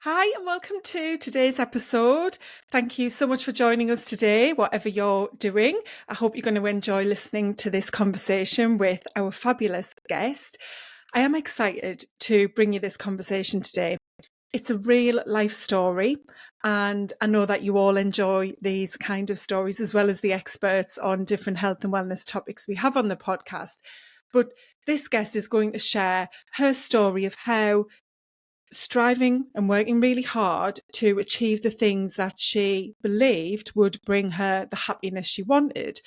Hi, and welcome to today's episode. Thank you so much for joining us today, whatever you're doing. I hope you're going to enjoy listening to this conversation with our fabulous guest. I am excited to bring you this conversation today. It's a real life story, and I know that you all enjoy these kind of stories as well as the experts on different health and wellness topics we have on the podcast. But this guest is going to share her story of how striving and working really hard to achieve the things that she believed would bring her the happiness she wanted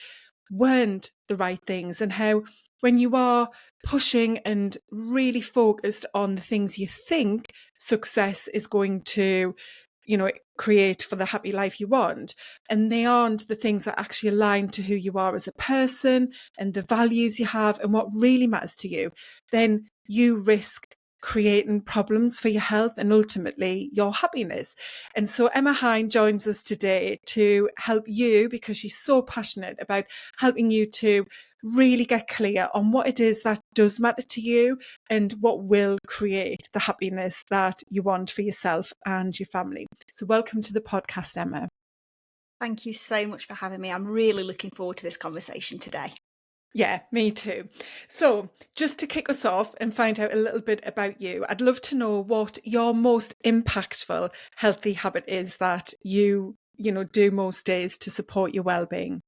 weren't the right things, and how when you are pushing and really focused on the things you think success is going to create for the happy life you want, and they aren't the things that actually align to who you are as a person and the values you have and what really matters to you, then you risk creating problems for your health and ultimately your happiness. And so Emma Hine joins us today to help you, because she's so passionate about helping you to really get clear on what it is that does matter to you and what will create the happiness that you want for yourself and your family. So welcome to the podcast, Emma. Thank you so much for having me. I'm really looking forward to this conversation today. Yeah, me too. So just to kick us off and find out a little bit about you, I'd love to know what your most impactful healthy habit is that you do most days to support your well-being.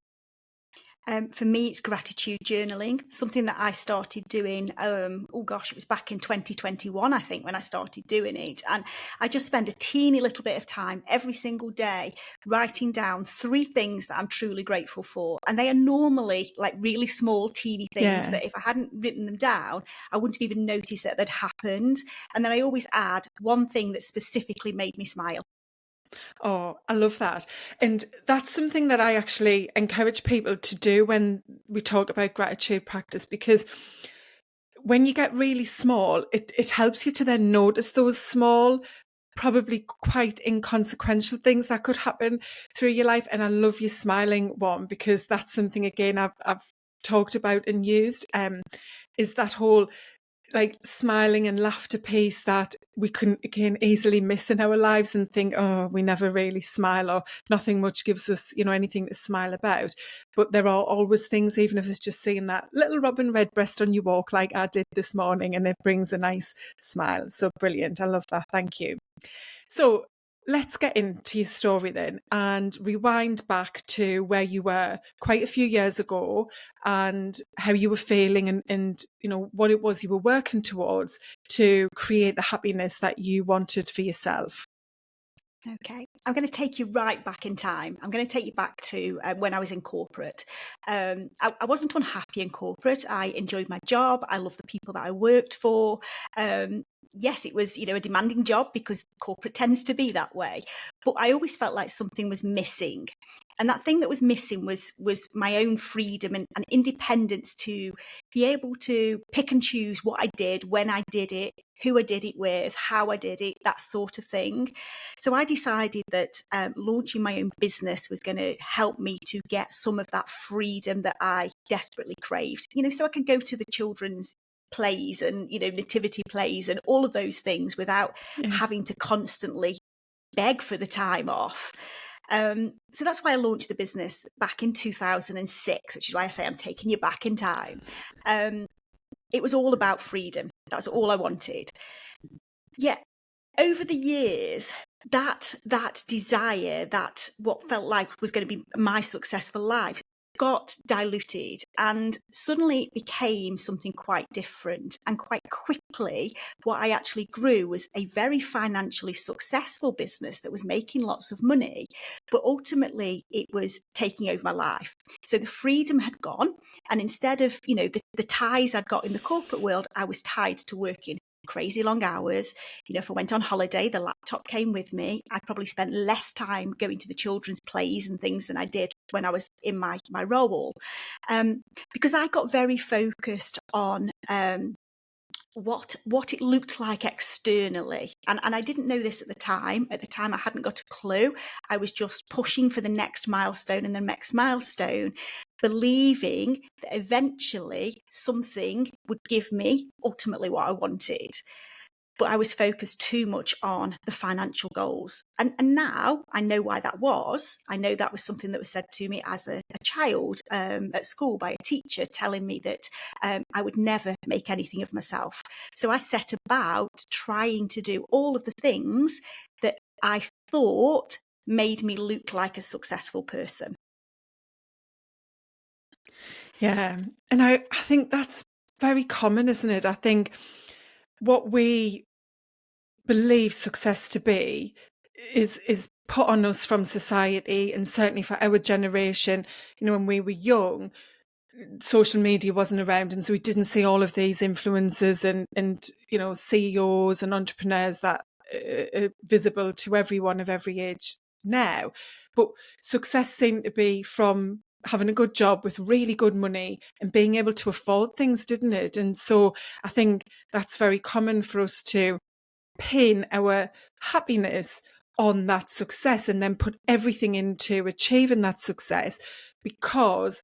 For me, it's gratitude journaling, something that I started doing. It was back in 2021, I think, when I started doing it. And I just spend a teeny little bit of time every single day writing down 3 things that I'm truly grateful for. And they are normally like really small, teeny things that if I hadn't written them down, I wouldn't have even noticed that they'd happened. And then I always add one thing that specifically made me smile. Oh, I love that. And that's something that I actually encourage people to do when we talk about gratitude practice, because when you get really small, it helps you to then notice those small, probably quite inconsequential things that could happen through your life. And I love your smiling one, because that's something, again, I've talked about and used, is that whole like smiling and laughter piece that we can again easily miss in our lives and think, oh, we never really smile, or nothing much gives us anything to smile about. But there are always things, even if it's just seeing that little robin redbreast on your walk like I did this morning, and it brings a nice smile. So brilliant. I love that. Thank you. So let's get into your story then and rewind back to where you were quite a few years ago and how you were feeling, and what it was you were working towards to create the happiness that you wanted for yourself. Okay, I'm going to take you right back in time. I'm going to take you back to when I was in corporate. I wasn't unhappy in corporate. I enjoyed my job. I loved the people that I worked for. Yes, it was, a demanding job because corporate tends to be that way. But I always felt like something was missing. And that thing that was missing was my own freedom and independence to be able to pick and choose what I did, when I did it, who I did it with, how I did it, that sort of thing. So I decided that launching my own business was going to help me to get some of that freedom that I desperately craved, so I could go to the children's plays and, nativity plays and all of those things without Yeah. having to constantly beg for the time off. So that's why I launched the business back in 2006, which is why I say I'm taking you back in time. It was all about freedom. That's all I wanted. Yeah, over the years, that desire, that what felt like was going to be my successful life, got diluted, and suddenly it became something quite different. And quite quickly, what I actually grew was a very financially successful business that was making lots of money, but ultimately it was taking over my life. So the freedom had gone, and instead of the ties I'd got in the corporate world, I was tied to working crazy long hours. If I went on holiday, the laptop came with me. I probably spent less time going to the children's plays and things than I did when I was in my role, because I got very focused on what it looked like externally. And I didn't know this at the time. At the time, I hadn't got a clue. I was just pushing for the next milestone and the next milestone, believing that eventually something would give me ultimately what I wanted. but I was focused too much on the financial goals. And now I know why that was. I know that was something that was said to me as a child at school by a teacher, telling me that I would never make anything of myself. So I set about trying to do all of the things that I thought made me look like a successful person. Yeah. And I think that's very common, isn't it? I think what we believe success to be is put on us from society, and certainly for our generation, when we were young, social media wasn't around, and so we didn't see all of these influencers and CEOs and entrepreneurs that are visible to everyone of every age now. But success seemed to be from having a good job with really good money and being able to afford things, didn't it? And so I think that's very common for us to pin our happiness on that success and then put everything into achieving that success, because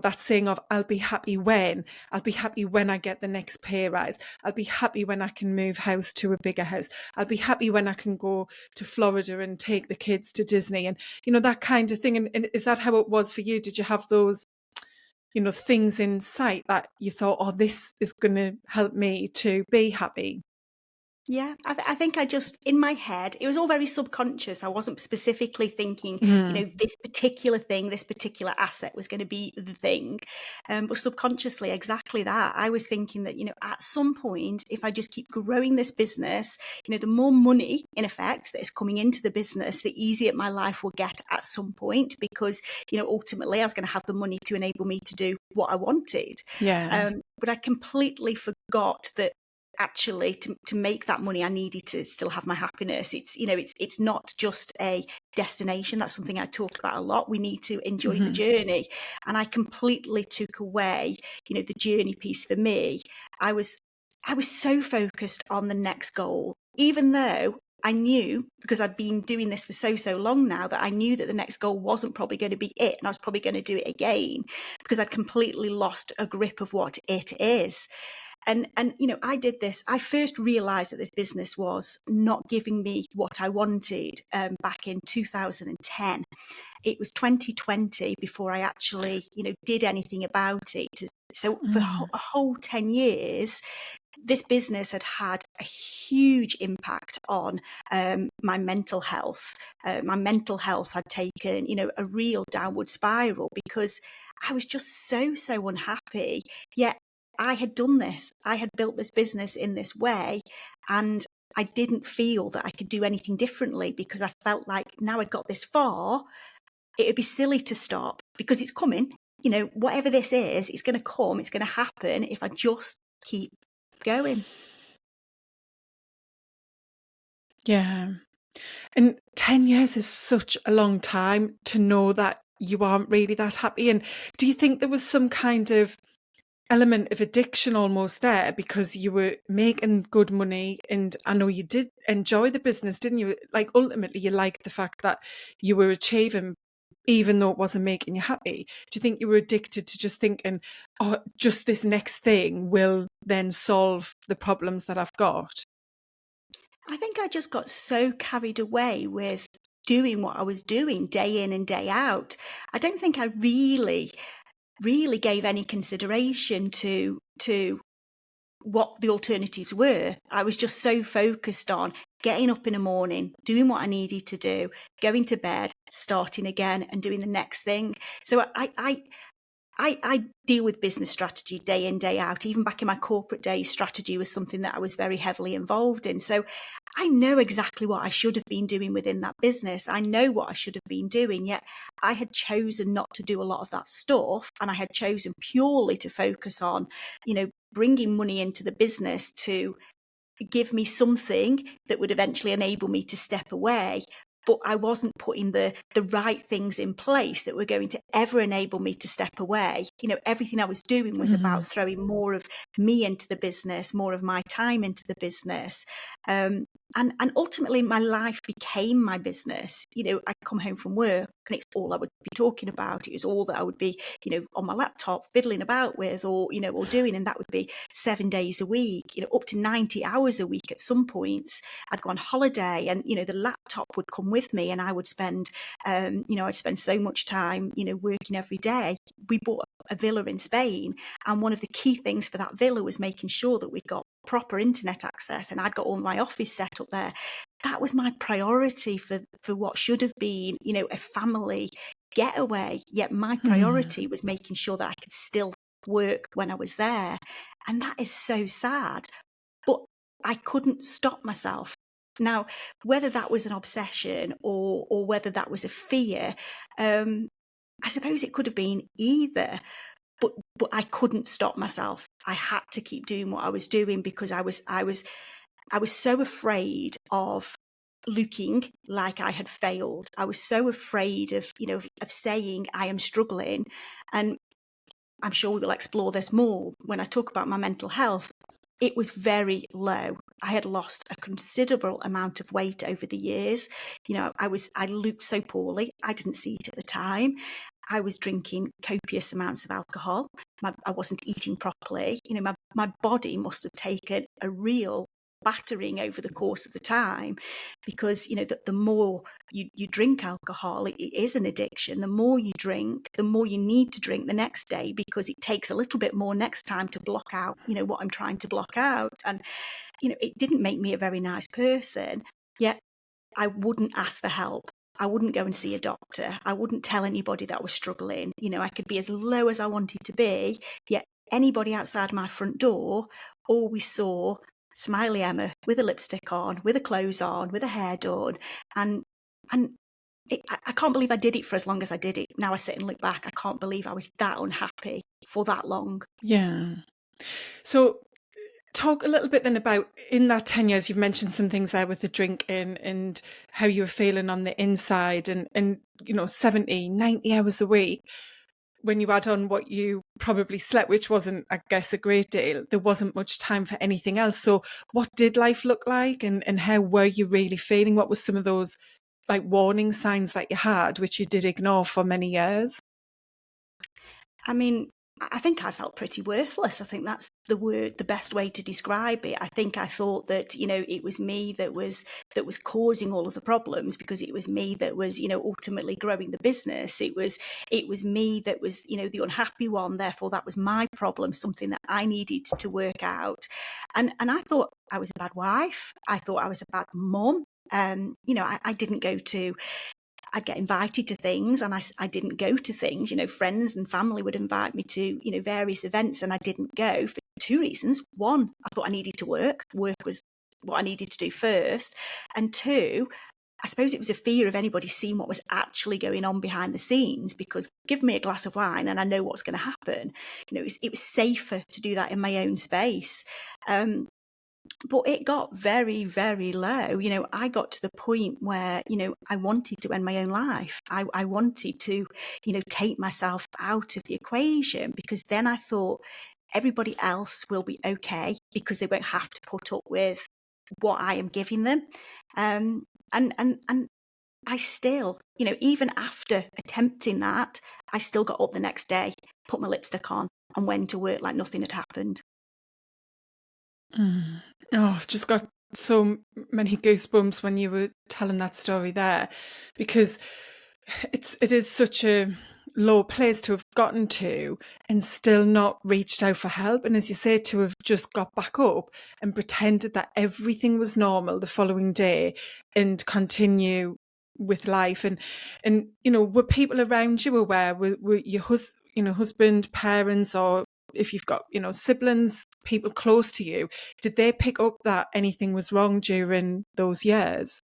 that saying of I'll be happy when I get the next pay rise. I'll be happy when I can move house to a bigger house. I'll be happy when I can go to Florida and take the kids to Disney, and that kind of thing. And is that how it was for you? Did you have those things in sight that you thought, oh, this is going to help me to be happy? Yeah, I think I just, in my head, it was all very subconscious. I wasn't specifically thinking, Mm. this particular thing, this particular asset was going to be the thing. But subconsciously, exactly that. I was thinking that, at some point, if I just keep growing this business, the more money, in effect, that is coming into the business, the easier my life will get at some point, because, ultimately I was going to have the money to enable me to do what I wanted. Yeah. But I completely forgot that actually to make that money I needed to still have my happiness. It's not just a destination. That's something I talk about a lot. We need to enjoy the Mm-hmm. journey, and I completely took away the journey piece for me. I was so focused on the next goal, even though I knew, because I'd been doing this for so long now, that I knew that the next goal wasn't probably going to be it, and I was probably going to do it again, because I'd completely lost a grip of what it is. And I did this. I first realized that this business was not giving me what I wanted back in 2010. It was 2020 before I actually, did anything about it. So for Mm. a whole 10 years, this business had a huge impact on my mental health. My mental health had taken, a real downward spiral, because I was just so unhappy. Yet I had done this. I had built this business in this way, and I didn't feel that I could do anything differently, because I felt like now I'd got this far, it would be silly to stop, because it's coming. Whatever this is, it's going to come, it's going to happen if I just keep going. Yeah. And 10 years is such a long time to know that you aren't really that happy. And do you think there was some kind of element of addiction almost there, because you were making good money, and I know you did enjoy the business, didn't you? Like ultimately you liked the fact that you were achieving even though it wasn't making you happy. Do you think you were addicted to just thinking, oh, just this next thing will then solve the problems that I've got? I think I just got so carried away with doing what I was doing day in and day out. I don't think I really gave any consideration to what the alternatives were. I was just so focused on getting up in the morning, doing what I needed to do, going to bed, starting again, and doing the next thing. So I deal with business strategy day in, day out. Even back in my corporate days, strategy was something that I was very heavily involved in. So I know exactly what I should have been doing within that business. I know what I should have been doing, yet I had chosen not to do a lot of that stuff. And I had chosen purely to focus on, bringing money into the business to give me something that would eventually enable me to step away. But I wasn't putting the right things in place that were going to ever enable me to step away. Everything I was doing was Mm-hmm. about throwing more of me into the business, more of my time into the business. And ultimately, my life became my business. I'd come home from work and it's all I would be talking about. It was all that I would be, on my laptop fiddling about with, or doing. And that would be 7 days a week, up to 90 hours a week at some points. I'd go on holiday and, the laptop would come with me and I would spend, I'd spend so much time, working every day. We bought a villa in Spain. And one of the key things for that villa was making sure that we got proper internet access, and I'd got all my office set up there. That was my priority for what should have been, a family getaway. Yet my priority was making sure that I could still work when I was there. And that is so sad. But I couldn't stop myself. Now, whether that was an obsession or whether that was a fear, I suppose it could have been either. But I couldn't stop myself. I had to keep doing what I was doing because I was so afraid of looking like I had failed. I was so afraid of saying I am struggling. And I'm sure we will explore this more when I talk about my mental health. It was very low. I had lost a considerable amount of weight over the years. I looked so poorly. I didn't see it at the time. I was drinking copious amounts of alcohol. I wasn't eating properly. My body must have taken a real battering over the course of the time, because the more you drink alcohol, it is an addiction. The more you drink, the more you need to drink the next day, because it takes a little bit more next time to block out what I'm trying to block out. And it didn't make me a very nice person, yet I wouldn't ask for help. I wouldn't go and see a doctor. I wouldn't tell anybody that I was struggling. I could be as low as I wanted to be, yet anybody outside my front door always saw smiley Emma with a lipstick on, with her clothes on, with her hair done. And I can't believe I did it for as long as I did it. Now I sit and look back, I can't believe I was that unhappy for that long. Yeah. So talk a little bit then about, in that 10 years, you've mentioned some things there with the drinking and how you were feeling on the inside, and 70, 90 hours a week. When you add on what you probably slept, which wasn't, I guess, a great deal, there wasn't much time for anything else. So what did life look like, and how were you really feeling? What were some of those like warning signs that you had, which you did ignore for many years? I mean, I think I felt pretty worthless. I think that's the best way to describe it. I think I thought that, it was me that was causing all of the problems, because it was me that was, ultimately growing the business. It was me that was, the unhappy one. Therefore, that was my problem, something that I needed to work out. And I thought I was a bad wife. I thought I was a bad mum. I didn't go to I'd get invited to things and I didn't go to things. Friends and family would invite me to, various events, and I didn't go for two reasons. One, I thought I needed to work. Work was what I needed to do first. And two, I suppose it was a fear of anybody seeing what was actually going on behind the scenes, because give me a glass of wine and I know what's going to happen. It was safer to do that in my own space. But it got very, very low. I got to the point where, I wanted to end my own life. I wanted to, take myself out of the equation, because then I thought everybody else will be okay because they won't have to put up with what I am giving them. And I still, even after attempting that, I still got up the next day, put my lipstick on and went to work like nothing had happened. Mm. Oh, I've just got so many goosebumps when you were telling that story there, because it is such a low place to have gotten to and still not reached out for help. And as you say, to have just got back up and pretended that everything was normal the following day and continue with life. And were people around you aware? Were your husband, parents, or if you've got siblings, people close to you, did they pick up that anything was wrong during those years?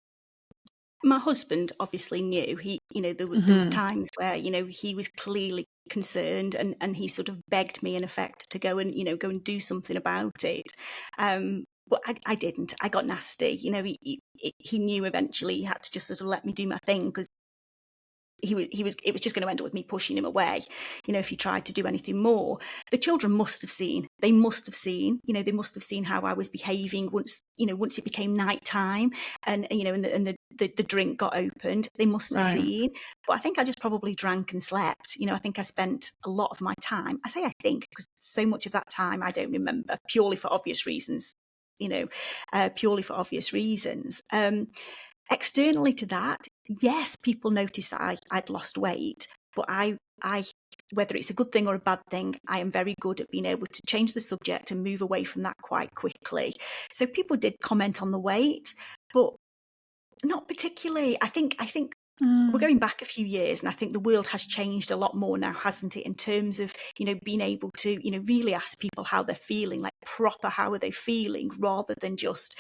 My husband obviously knew. There was times where he was clearly concerned, and he sort of begged me in effect to go and do something about it. But I didn't. I got nasty. He knew eventually he had to just sort of let me do my thing, because it was just going to end up with me pushing him away, if he tried to do anything more. The children must have seen, they must have seen how I was behaving once it became night time, and the drink got opened. They must have Right. seen. But I think I just probably drank and slept. I think I spent a lot of my time, I say I think, because so much of that time I don't remember, purely for obvious reasons. Purely for obvious reasons. Externally to that, yes, people noticed that I'd lost weight, but I, whether it's a good thing or a bad thing, I am very good at being able to change the subject and move away from that quite quickly. So people did comment on the weight, but not particularly. I think we're going back a few years, and I think the world has changed a lot more now, hasn't it, in terms of, being able to, really ask people how they're feeling, like proper, how are they feeling, rather than just,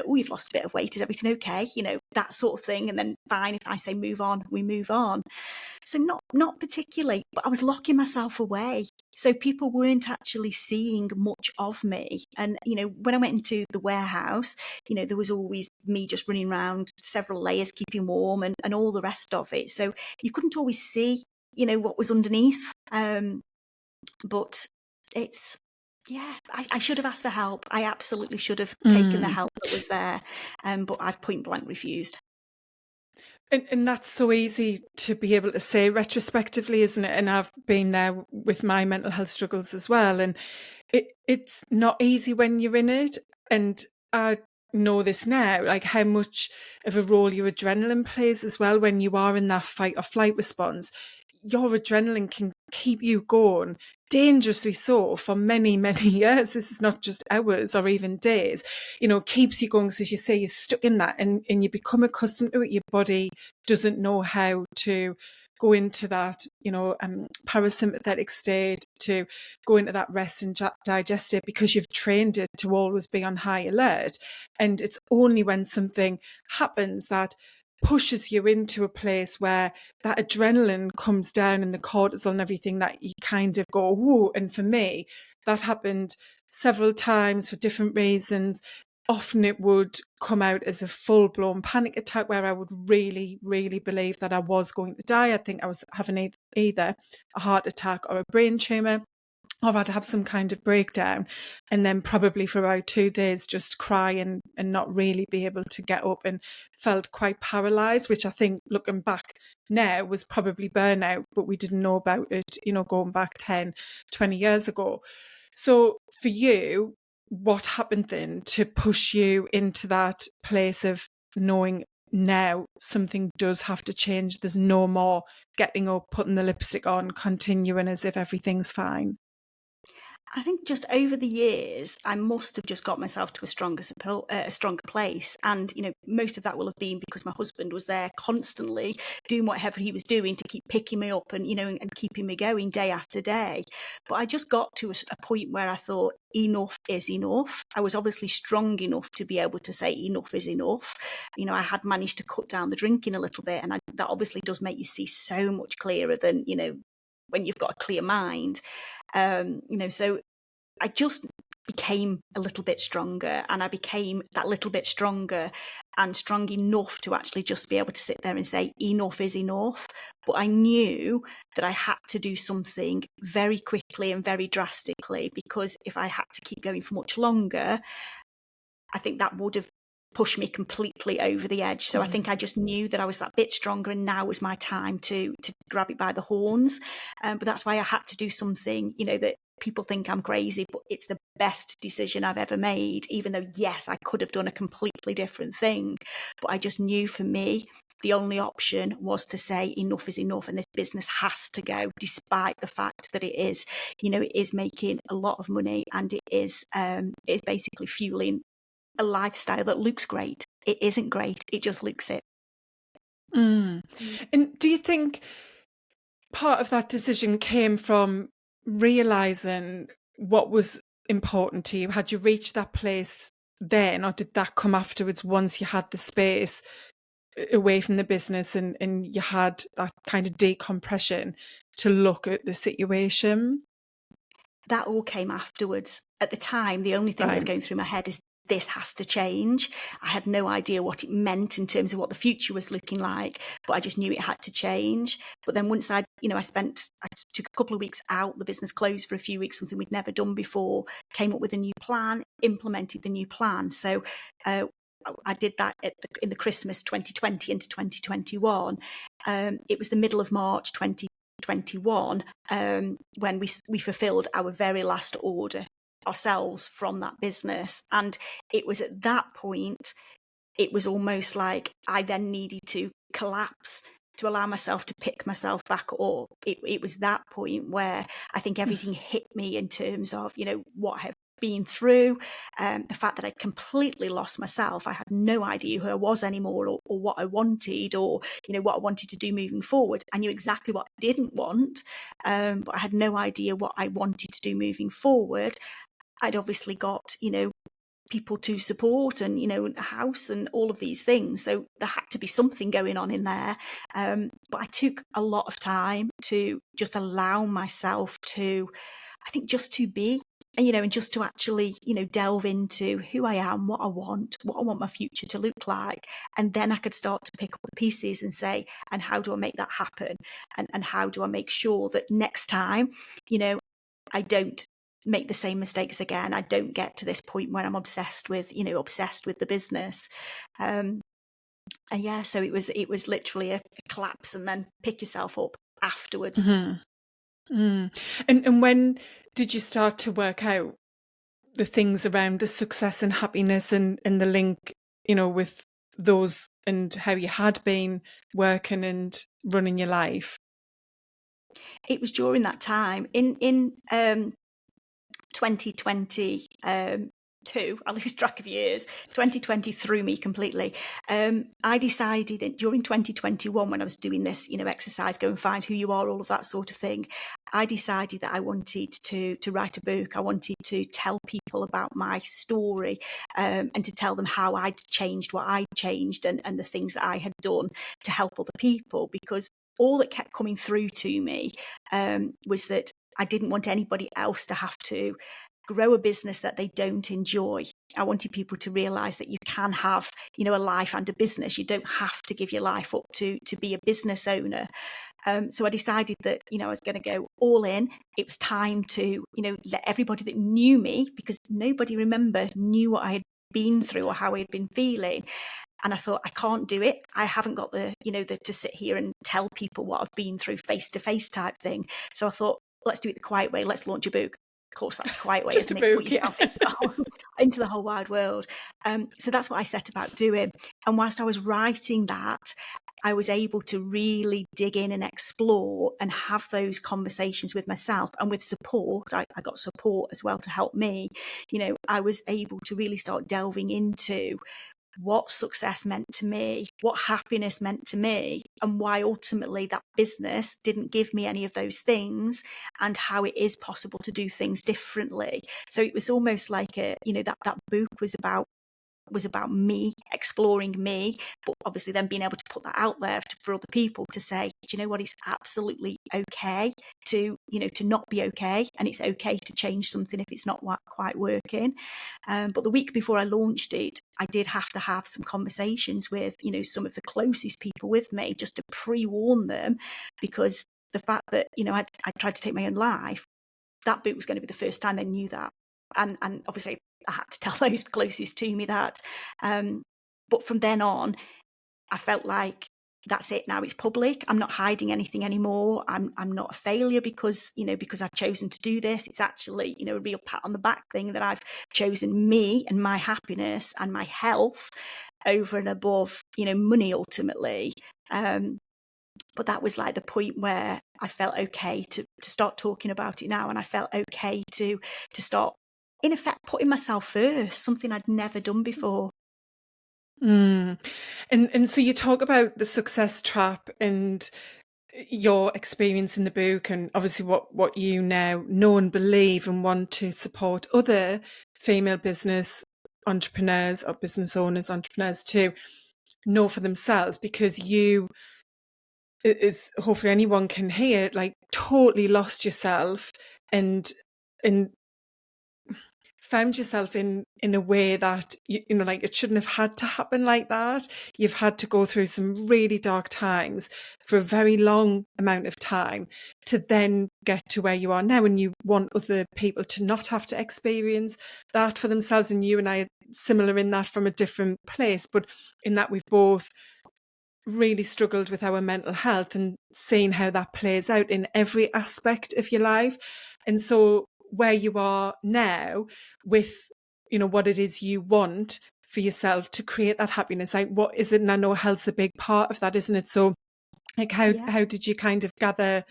oh, you've lost a bit of weight, is everything okay? That sort of thing. And then fine, if I say move on, we move on. So not particularly, but I was locking myself away. So people weren't actually seeing much of me. And, when I went into the warehouse, there was always me just running around, several layers, keeping warm, and all the rest of it. So you couldn't always see, what was underneath. But it's, yeah, I should have asked for help. I absolutely should have taken the help that was there. But I point blank refused. And that's so easy to be able to say retrospectively, isn't it? And I've been there with my mental health struggles as well. And it's not easy when you're in it. And I know this now, like how much of a role your adrenaline plays as well when you are in that fight or flight response. Your adrenaline can keep you going, dangerously so, for many, many years. This is not just hours or even days. Keeps you going because, as you say, you're stuck in that and you become accustomed to it. Your body doesn't know how to go into that, parasympathetic state, to go into that rest and digest state, because you've trained it to always be on high alert. And it's only when something happens that pushes you into a place where that adrenaline comes down and the cortisol and everything, that you kind of go, whoa. And for me, that happened several times for different reasons. Often it would come out as a full-blown panic attack where I would really, really believe that I was going to die. I think I was having either a heart attack or a brain tumour, or I'd have some kind of breakdown, and then probably for about 2 days just cry and not really be able to get up, and felt quite paralysed, which I think, looking back now, was probably burnout, but we didn't know about it, going back 10, 20 years ago. So for you, what happened then to push you into that place of knowing now something does have to change? There's no more getting up, putting the lipstick on, continuing as if everything's fine. I think just over the years, I must have just got myself to a stronger place. And, most of that will have been because my husband was there constantly doing whatever he was doing to keep picking me up and, and keeping me going day after day. But I just got to a point where I thought, enough is enough. I was obviously strong enough to be able to say enough is enough. I had managed to cut down the drinking a little bit. And that obviously does make you see so much clearer than, when you've got a clear mind. So I just became a little bit stronger, and I became that little bit stronger and strong enough to actually just be able to sit there and say enough is enough. But I knew that I had to do something very quickly and very drastically, because if I had to keep going for much longer, I think that would have pushed me completely over the edge. So I think I just knew that I was that bit stronger, and now was my time to grab it by the horns. But that's why I had to do something, that people think I'm crazy, but it's the best decision I've ever made, even though, yes, I could have done a completely different thing. But I just knew, for me, the only option was to say enough is enough, and this business has to go, despite the fact that it is making a lot of money, and it is basically fueling a lifestyle that looks great. It isn't great. It just looks it. And do you think part of that decision came from realizing what was important to you? Had you reached that place then, or did that come afterwards, once you had the space away from the business and you had that kind of decompression to look at the situation? That all came afterwards. At the time, the only thing that was Right. going through my head is this has to change. I had no idea what it meant in terms of what the future was looking like, but I just knew it had to change. But then once I took a couple of weeks out, the business closed for a few weeks, something we'd never done before, came up with a new plan, implemented the new plan. So I did that in the Christmas 2020 into 2021. It was the middle of March 2021 when we fulfilled our very last order ourselves from that business. And it was at that point, it was almost like I then needed to collapse to allow myself to pick myself back up. It was that point where I think everything hit me in terms of, what I've been through, the fact that I completely lost myself. I had no idea who I was anymore, or what I wanted, or what I wanted to do moving forward. I knew exactly what I didn't want, but I had no idea what I wanted to do moving forward. I'd obviously got, people to support and, a house and all of these things. So there had to be something going on in there. But I took a lot of time to just allow myself to, I think, just to be, and just to actually, delve into who I am, what I want my future to look like. And then I could start to pick up the pieces and say, and how do I make that happen? And how do I make sure that next time, I don't make the same mistakes again. I don't get to this point where I'm obsessed with the business. And yeah, so it was literally a collapse and then pick yourself up afterwards. Mm-hmm. And when did you start to work out the things around the success and happiness and the link, with those and how you had been working and running your life? It was during that time in 2020, I lose track of years. 2020 threw me completely. I decided during 2021, when I was doing this, exercise, go and find who you are, all of that sort of thing. I decided that I wanted to write a book. I wanted to tell people about my story, and to tell them how I'd changed, what I'd changed, and the things that I had done to help other people. Because all that kept coming through to me was that I didn't want anybody else to have to grow a business that they don't enjoy. I wanted people to realize that you can have, a life and a business. You don't have to give your life up to be a business owner. So I decided that, I was going to go all in. It was time to, let everybody that knew me, because nobody knew what I had been through or how I had been feeling. And I thought, I can't do it. I haven't got the to sit here and tell people what I've been through face to face type thing. So I thought, let's do it the quiet way. Let's launch a book. Of course, that's the quiet way, Just a isn't it? Put book, yeah. yourself into the whole wide world. So that's what I set about doing. And whilst I was writing that, I was able to really dig in and explore and have those conversations with myself, and with support. I got support as well to help me. I was able to really start delving into what success meant to me, what happiness meant to me, and why ultimately that business didn't give me any of those things, and how it is possible to do things differently. So it was almost like that book was about me exploring me, but obviously then being able to put that out there for other people to say, do you know what, it's absolutely okay to not be okay, and it's okay to change something if it's not quite working. But the week before I launched it, I did have to have some conversations with some of the closest people with me, just to pre-warn them, because the fact that I tried to take my own life, that book was going to be the first time they knew that. And obviously I had to tell those closest to me that. But from then on, I felt like that's it now. It's public. I'm not hiding anything anymore. I'm not a failure because I've chosen to do this. It's actually, a real pat on the back thing that I've chosen me and my happiness and my health over and above, money ultimately. But that was like the point where I felt okay to start talking about it now. And I felt okay to start, in effect, putting myself first, something I'd never done before. And so you talk about the success trap and your experience in the book, and obviously what you now know and believe and want to support other female business entrepreneurs or business owners, entrepreneurs to know for themselves, because you, as hopefully anyone can hear, like totally lost yourself and found yourself in a way that, you know, like it shouldn't have had to happen like that. You've had to go through some really dark times for a very long amount of time to then get to where you are now. And you want other people to not have to experience that for themselves. And you and I are similar in that, from a different place, but in that we've both really struggled with our mental health and seeing how that plays out in every aspect of your life. And so where you are now with, you know, what it is you want for yourself to create that happiness, like what is it? And I know health's a big part of that, isn't it? So like how Yeah. did you kind of gather,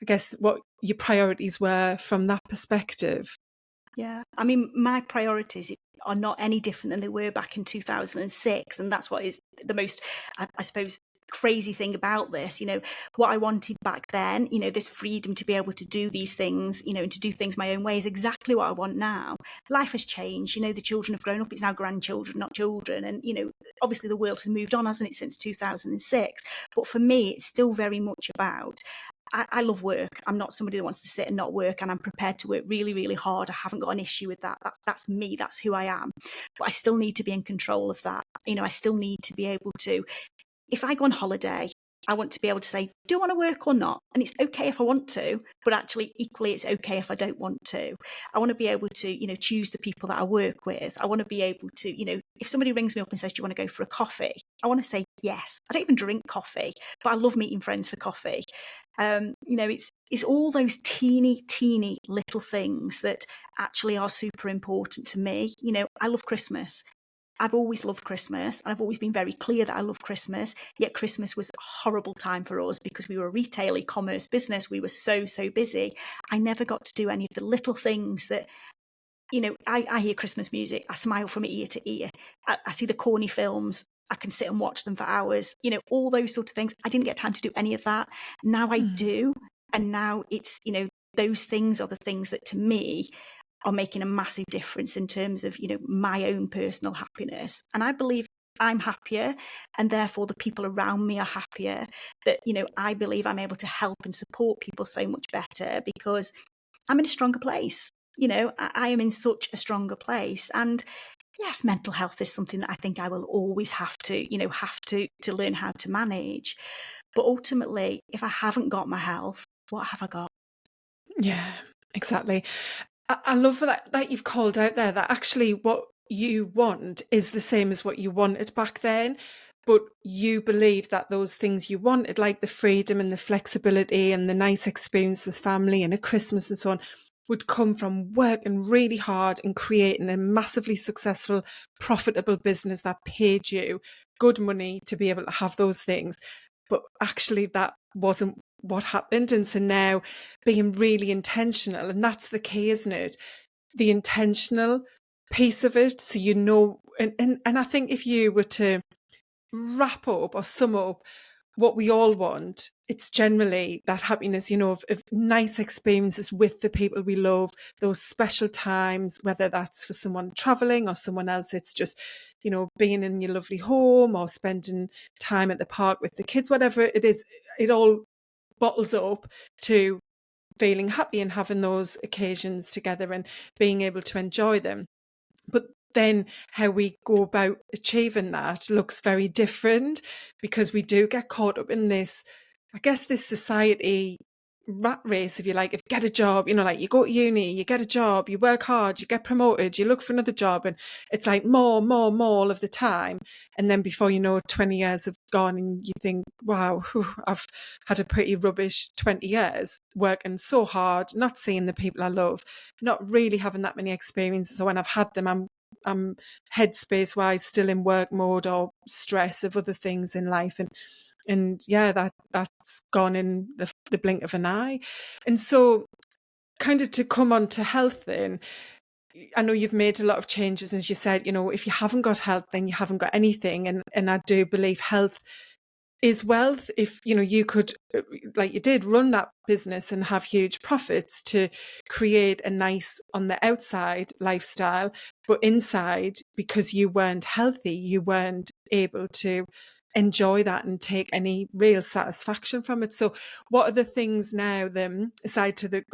I guess, what your priorities were from that perspective? Yeah. I mean, my priorities are not any different than they were back in 2006. And that's what is the most, I suppose, crazy thing about this. You know, what I wanted back then, you know, this freedom to be able to do these things, you know, and to do things my own way is exactly what I want now. Life has changed. You know, the children have grown up. It's now grandchildren, not children. And, you know, obviously the world has moved on, hasn't it, since 2006. But for me, it's still very much about, I love work. I'm not somebody that wants to sit and not work, and I'm prepared to work really, really hard. I haven't got an issue with that. That's me. That's who I am. But I still need to be in control of that. You know, I still need to be able to, if I go on holiday, I want to be able to say, do I want to work or not? And it's okay if I want to, but actually equally it's okay if I don't want to. I want to be able to, you know, choose the people that I work with. I want to be able to, you know, if somebody rings me up and says, do you want to go for a coffee? I want to say yes. I don't even drink coffee, but I love meeting friends for coffee. You know, it's all those teeny little things that actually are super important to me. You know, I love Christmas. I've always loved Christmas, and I've always been very clear that I love Christmas. Yet Christmas was a horrible time for us because we were a retail e-commerce business. We were so busy. I never got to do any of the little things that, you know, I hear Christmas music. I smile from ear to ear. I see the corny films. I can sit and watch them for hours. You know, all those sort of things. I didn't get time to do any of that. Now I do. And now it's, you know, those things are the things that to me are making a massive difference in terms of, you know, my own personal happiness. And I believe I'm happier, and therefore the people around me are happier, that, you know, I believe I'm able to help and support people so much better because I'm in a stronger place. You know, I am in such a stronger place. And yes, mental health is something that I think I will always have to, you know, have to learn how to manage. But ultimately, if I haven't got my health, what have I got? Yeah, exactly. I love that you've called out there that actually what you want is the same as what you wanted back then, but you believe that those things you wanted, like the freedom and the flexibility and the nice experience with family and a Christmas and so on, would come from working really hard and creating a massively successful, profitable business that paid you good money to be able to have those things. But actually that wasn't what happened. And so now being really intentional, and that's the key, isn't it? The intentional piece of it. So, you know, and I think if you were to wrap up or sum up what we all want, it's generally that happiness, you know, of nice experiences with the people we love, those special times, whether that's for someone traveling or someone else, it's just, you know, being in your lovely home or spending time at the park with the kids, whatever it is, it all bottles up to feeling happy and having those occasions together and being able to enjoy them. But then how we go about achieving that looks very different, because we do get caught up in this, I guess, this society rat race, if you like, of get a job, you know, like you go to uni, you get a job, you work hard, you get promoted, you look for another job, and it's like more all of the time. And then before you know it, 20 years have gone and you think, wow, I've had a pretty rubbish 20 years working so hard, not seeing the people I love, not really having that many experiences. So when I've had them, I'm headspace wise still in work mode or stress of other things in life. And yeah, that's gone in the blink of an eye. And so kind of to come on to health then, I know you've made a lot of changes, as you said, you know, if you haven't got health, then you haven't got anything. And I do believe health is wealth. If, you know, you could, like you did, run that business and have huge profits to create a nice on the outside lifestyle, but inside, because you weren't healthy, you weren't able to enjoy that and take any real satisfaction from it. So what are the things now then, aside to the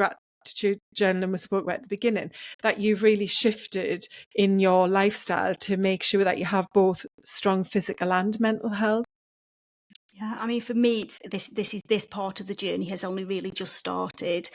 journaling we spoke about at the beginning, that you've really shifted in your lifestyle to make sure that you have both strong physical and mental health. Yeah, I mean, for me, it's this part of the journey has only really just started,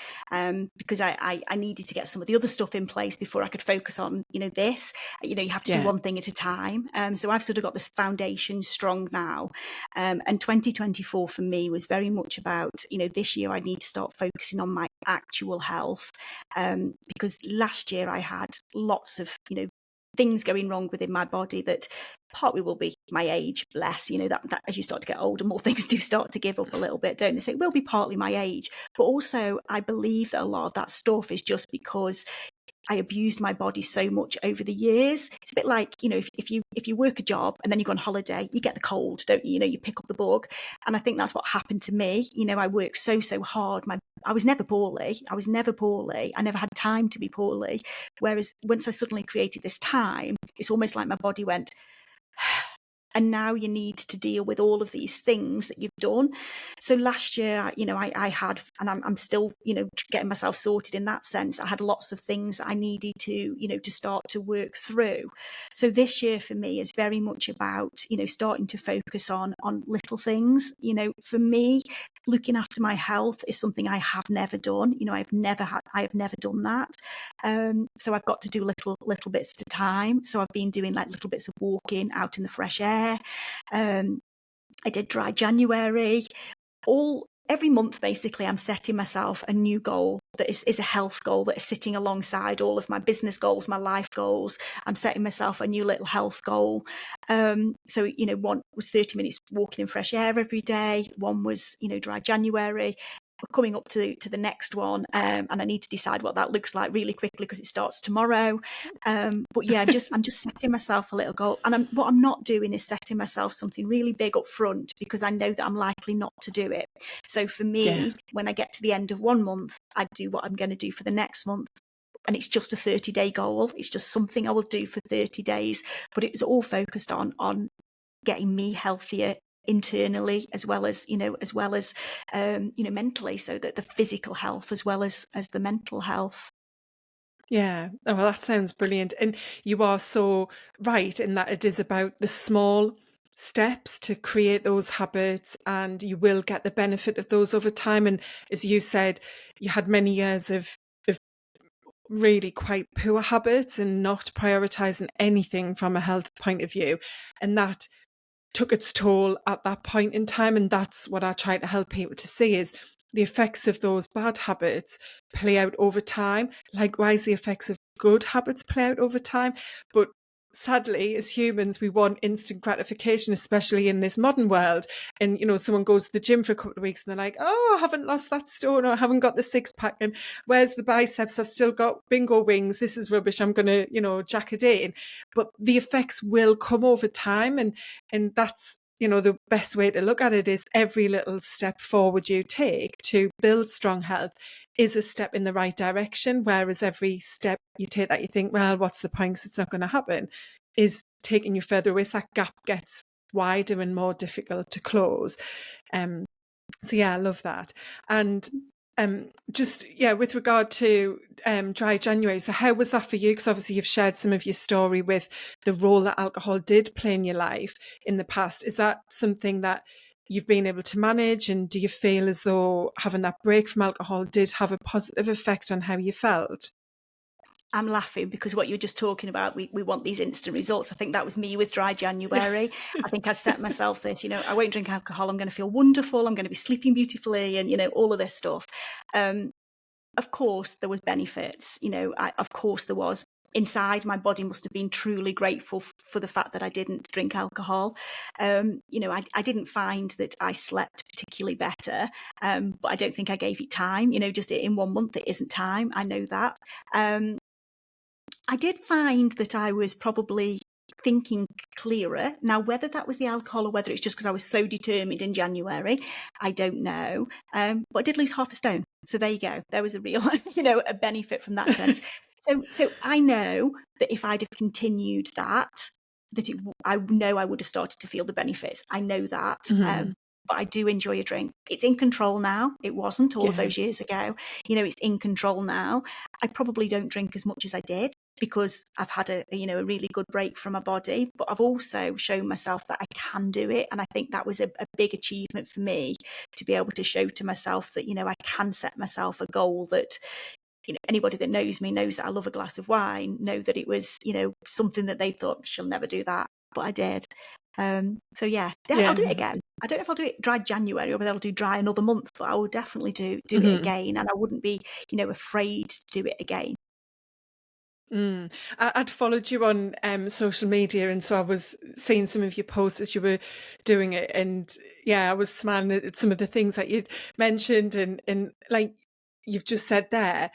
because I needed to get some of the other stuff in place before I could focus on, this. You have to do Yeah. one thing at a time. So I've sort of got this foundation strong now. And 2024 for me was very much about, this year I need to start focusing on my actual health, because last year I had lots of, things going wrong within my body that partly will be my age, bless, that as you start to get older, more things do start to give up a little bit, don't they? So it will be partly my age, but also I believe that a lot of that stuff is just because I abused my body so much over the years. It's a bit like, if you work a job and then you go on holiday, you get the cold, don't you? You pick up the bug. And I think that's what happened to me. I worked so hard. I was never poorly. I never had time to be poorly. Whereas once I suddenly created this time, it's almost like my body went, and now you need to deal with all of these things that you've done. So last year, I had, and I'm still, getting myself sorted in that sense. I had lots of things that I needed to, to start to work through. So this year for me is very much about, starting to focus on little things. For me, looking after my health is something I have never done. I have never done that. So I've got to do little bits at a time. So I've been doing like little bits of walking out in the fresh air. I did dry January. Every month, basically, I'm setting myself a new goal that is a health goal that is sitting alongside all of my business goals, my life goals. I'm setting myself a new little health goal. So, one was 30 minutes walking in fresh air every day. One was, dry January. We're coming up to the next one, and I need to decide what that looks like really quickly because it starts tomorrow. But yeah, I'm just setting myself a little goal, and what I'm not doing is setting myself something really big up front because I know that I'm likely not to do it. So for me, when I get to the end of one month, I do what I'm going to do for the next month. And it's just a 30-day goal. It's just something I will do for 30 days. But it was all focused on getting me healthier internally as well as mentally, so that the physical health as well as the mental health. Yeah. Oh, well, that sounds brilliant. And you are so right in that it is about the small steps to create those habits, and you will get the benefit of those over time. And as you said, you had many years of really quite poor habits and not prioritizing anything from a health point of view. And that took its toll at that point in time. And that's what I try to help people to see, is the effects of those bad habits play out over time. Likewise, the effects of good habits play out over time. But sadly, as humans, we want instant gratification, especially in this modern world. And, someone goes to the gym for a couple of weeks and they're like, oh, I haven't lost that stone, or I haven't got the six pack. And where's the biceps? I've still got bingo wings. This is rubbish. I'm going to, jack it in. But the effects will come over time. And that's, the best way to look at it is every little step forward you take to build strong health is a step in the right direction. Whereas every step you take that you think, well, what's the point? 'Cause it's not going to happen, is taking you further away. So that gap gets wider and more difficult to close. So yeah, I love that. And with regard to dry January, so how was that for you? Because obviously you've shared some of your story with the role that alcohol did play in your life in the past. Is that something that you've been able to manage? And do you feel as though having that break from alcohol did have a positive effect on how you felt? I'm laughing because what you were just talking about, we want these instant results. I think that was me with dry January. I think I set myself this, I won't drink alcohol. I'm going to feel wonderful. I'm going to be sleeping beautifully and, all of this stuff. Of course, there was benefits. Of course there was. Inside, my body must have been truly grateful for the fact that I didn't drink alcohol. I didn't find that I slept particularly better, but I don't think I gave it time. Just in 1 month, it isn't time. I know that. I did find that I was probably thinking clearer. Now, whether that was the alcohol or whether it's just because I was so determined in January, I don't know. But I did lose half a stone. So there you go. There was a real, a benefit from that sense. So I know that if I'd have continued that, I know I would have started to feel the benefits. I know that. Mhm. but I do enjoy a drink. It's in control now. It wasn't all of Yeah. those years ago. It's in control now. I probably don't drink as much as I did because I've had a really good break from my body, but I've also shown myself that I can do it. And I think that was a big achievement for me, to be able to show to myself that, I can set myself a goal that, anybody that knows me knows that I love a glass of wine, know that it was, something that they thought, she'll never do that, but I did. So yeah, I'll do it Yeah. again. I don't know if I'll do it dry January or whether I'll do dry another month, but I will definitely do it Mhm. again, and I wouldn't be, afraid to do it again. I'd followed you on social media, and so I was seeing some of your posts as you were doing it, and yeah, I was smiling at some of the things that you'd mentioned, and like you've just said there,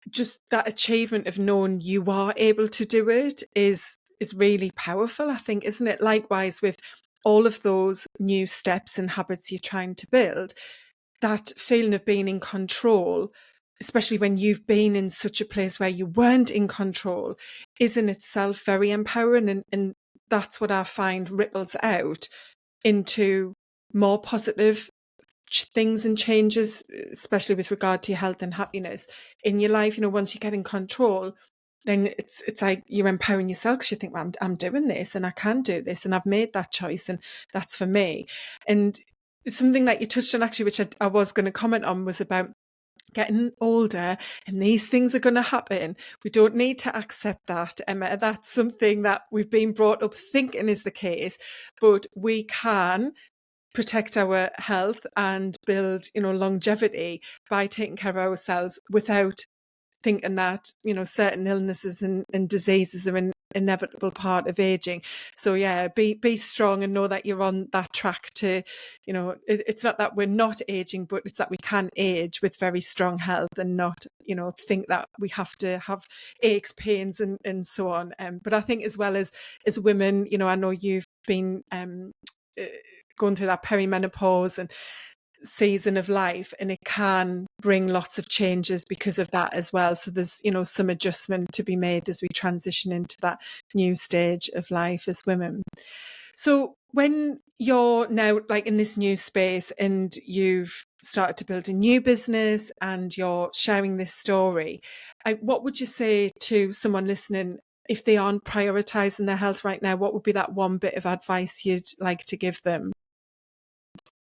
just that achievement of knowing you are able to do it is really powerful, I think, isn't it? Likewise with all of those new steps and habits you're trying to build, that feeling of being in control, especially when you've been in such a place where you weren't in control, is in itself very empowering. And that's what I find ripples out into more positive things and changes, especially with regard to your health and happiness in your life. Once you get in control, then it's like you're empowering yourself, because you think, well, I'm doing this and I can do this and I've made that choice and that's for me. And something that you touched on actually, which I was going to comment on, was about getting older and these things are going to happen. We don't need to accept that, Emma. That's something that we've been brought up thinking is the case, but we can protect our health and build, longevity by taking care of ourselves without thinking that, certain illnesses and diseases are an inevitable part of aging. So yeah, be strong and know that you're on that track to, it's not that we're not aging, but it's that we can age with very strong health and not, think that we have to have aches, pains and so on. But I think as well as women, I know you've been going through that perimenopause and season of life, and it can bring lots of changes because of that as well. So there's, some adjustment to be made as we transition into that new stage of life as women. So when you're now like in this new space and you've started to build a new business and you're sharing this story, what would you say to someone listening if they aren't prioritizing their health right now? What would be that one bit of advice you'd like to give them?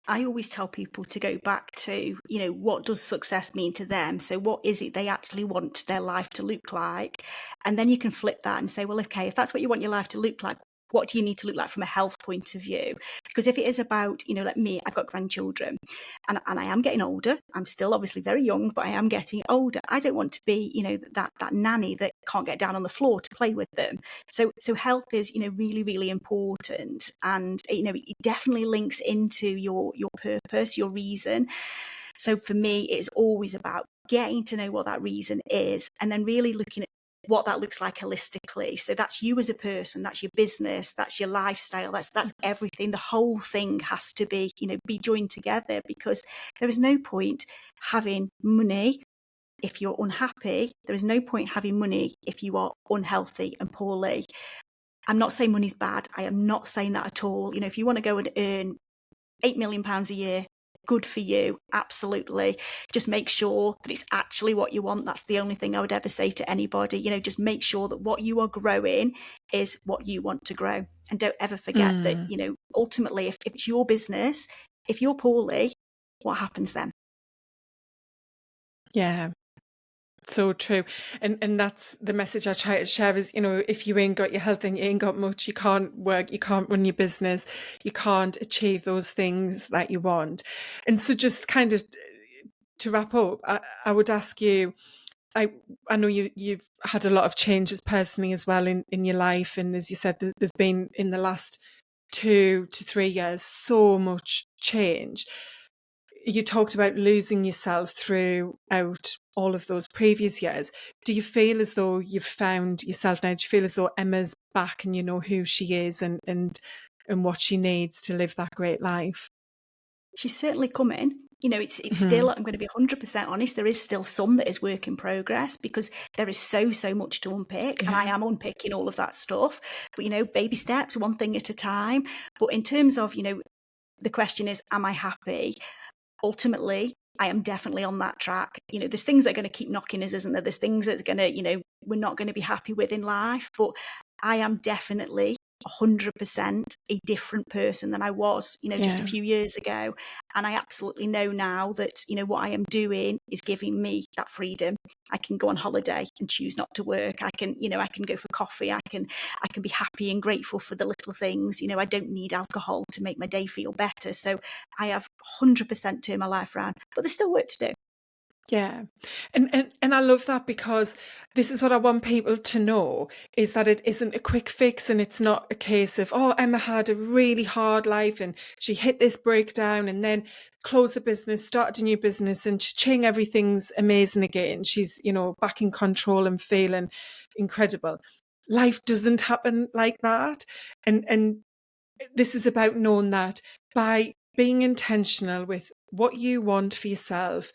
I always tell people to go back to, what does success mean to them? So what is it they actually want their life to look like? And then you can flip that and say, well, okay, if that's what you want your life to look like, what do you need to look like from a health point of view? Because if it is about, like me, I've got grandchildren and I am getting older. I'm still obviously very young, but I am getting older. I don't want to be, that nanny that can't get down on the floor to play with them. So health is, really, really important. And, it definitely links into your purpose, your reason. So for me, it's always about getting to know what that reason is and then really looking at what that looks like holistically. So that's you as a person, that's your business, that's your lifestyle, that's everything. The whole thing has to be, be joined together, because there is no point having money if you're unhappy. There is no point having money if you are unhealthy and poorly. I'm not saying money's bad. I am not saying that at all. If you want to go and earn £8 million a year, good for you, absolutely. Just make sure that it's actually what you want. That's the only thing I would ever say to anybody. Just make sure that what you are growing is what you want to grow. And don't ever forget that, ultimately, if it's your business, if you're poorly, what happens then? Yeah. So true. And that's the message I try to share is, if you ain't got your health and you ain't got much, you can't work, you can't run your business, you can't achieve those things that you want. And so just kind of to wrap up, I would ask you, I know you've had a lot of changes personally as well in your life. And as you said, there's been in the last 2 to 3 years, so much change. You talked about losing yourself throughout all of those previous years. Do you feel as though you've found yourself now? Do you feel as though Emma's back and you know who she is and what she needs to live that great life? She's certainly coming. It's Mm-hmm. still, I'm going to be 100% honest, there is still some that is work in progress, because there is so much to unpick, and I Yeah. am unpicking all of that stuff. But, baby steps, one thing at a time. But in terms of, the question is, am I happy? Ultimately, I am definitely on that track. There's things that are going to keep knocking us, isn't there? There's things that's going to, we're not going to be happy with in life, but I am definitely 100% a different person than I was, just a few years ago. And I absolutely know now that, what I am doing is giving me that freedom. I can go on holiday and choose not to work. I can go for coffee. I can be happy and grateful for the little things. I don't need alcohol to make my day feel better. So I have 100% turned my life around, but there's still work to do. Yeah. And I love that, because this is what I want people to know, is that it isn't a quick fix, and it's not a case of, oh, Emma had a really hard life and she hit this breakdown and then closed the business, started a new business, and ching, everything's amazing again. She's, back in control and feeling incredible. Life doesn't happen like that. And this is about knowing that by being intentional with what you want for yourself,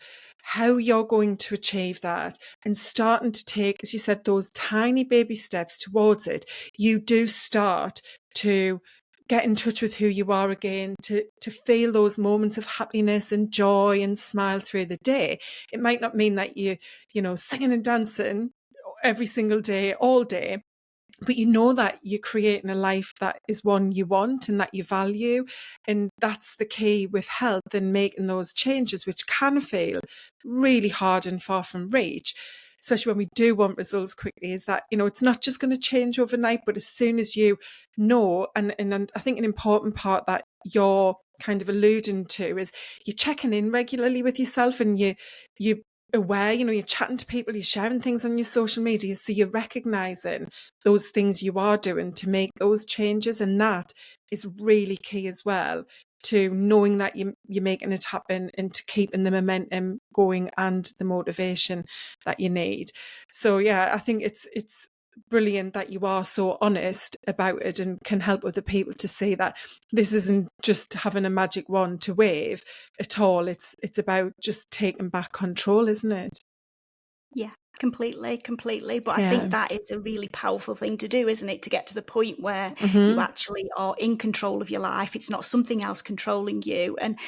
how you're going to achieve that, and starting to take, as you said, those tiny baby steps towards it, you do start to get in touch with who you are again, to feel those moments of happiness and joy and smile through the day. It might not mean that you singing and dancing every single day, all day, but that you're creating a life that is one you want and that you value. And that's the key with health, and making those changes, which can feel really hard and far from reach, especially when we do want results quickly, is that, it's not just going to change overnight, but as soon as you know, and I think an important part that you're kind of alluding to is you're checking in regularly with yourself, and you aware, you're chatting to people, you're sharing things on your social media, so you're recognizing those things you are doing to make those changes. And that is really key as well, to knowing that you're making it happen, and to keeping the momentum going and the motivation that you need. So yeah, I think it's brilliant that you are so honest about it, and can help other people to see that this isn't just having a magic wand to wave at all. It's about just taking back control, isn't it? Yeah, completely. But I Yeah. think that is a really powerful thing to do, isn't it? To get to the point where you Mm-hmm. actually are in control of your life. It's not something else controlling you. And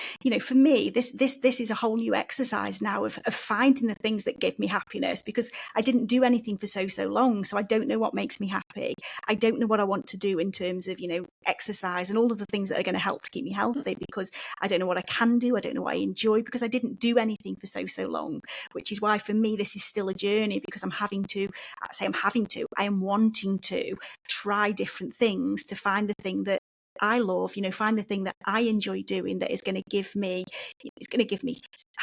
for me, this is a whole new exercise now of finding the things that give me happiness, because I didn't do anything for so long. So I don't know what makes me happy. I don't know what I want to do in terms of, exercise and all of the things that are going to help to keep me healthy, because I don't know what I can do. I don't know what I enjoy, because I didn't do anything for so long, which is why for me, this is still a journey, because I am wanting to try different things to find the thing that I love, find the thing that I enjoy doing, that is going to give me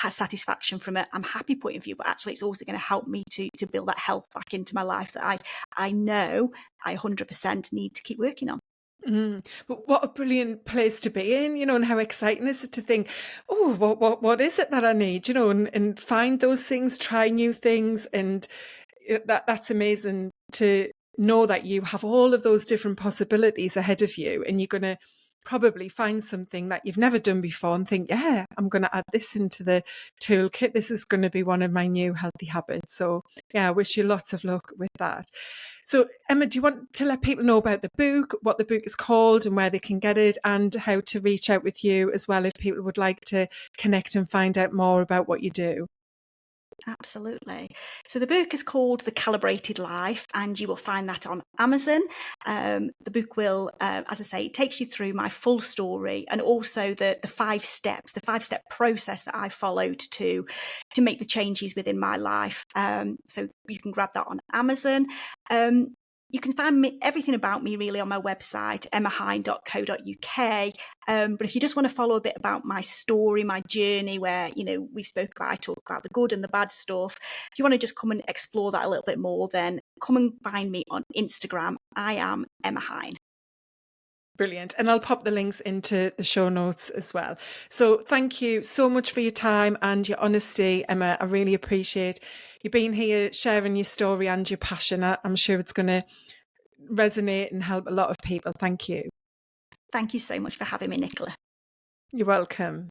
satisfaction from it. I'm happy point of view, but actually it's also going to help me to build that health back into my life that I know I 100% need to keep working on. But what a brilliant place to be in, and how exciting is it to think, oh, what is it that I need, and find those things, try new things. And that's amazing to know that you have all of those different possibilities ahead of you, and you're going to probably find something that you've never done before and think, yeah, I'm going to add this into the toolkit. This is going to be one of my new healthy habits. So yeah, I wish you lots of luck with that. So Emma, do you want to let people know about the book, what the book is called and where they can get it, and how to reach out with you as well if people would like to connect and find out more about what you do? Absolutely. So the book is called The Calibrated Life, and you will find that on Amazon. The book will, as I say, it takes you through my full story, and also the 5 steps, the 5-step process that I followed to make the changes within my life. So you can grab that on Amazon. You can find everything about me really on my website, emmahine.co.uk. But if you just want to follow a bit about my story, my journey, where, I talk about the good and the bad stuff. If you want to just come and explore that a little bit more, then come and find me on Instagram. I am Emma Hine. Brilliant. And I'll pop the links into the show notes as well. So thank you so much for your time and your honesty, Emma. I really appreciate you being here, sharing your story and your passion. I'm sure it's going to resonate and help a lot of people. Thank you. Thank you so much for having me, Nicola. You're welcome.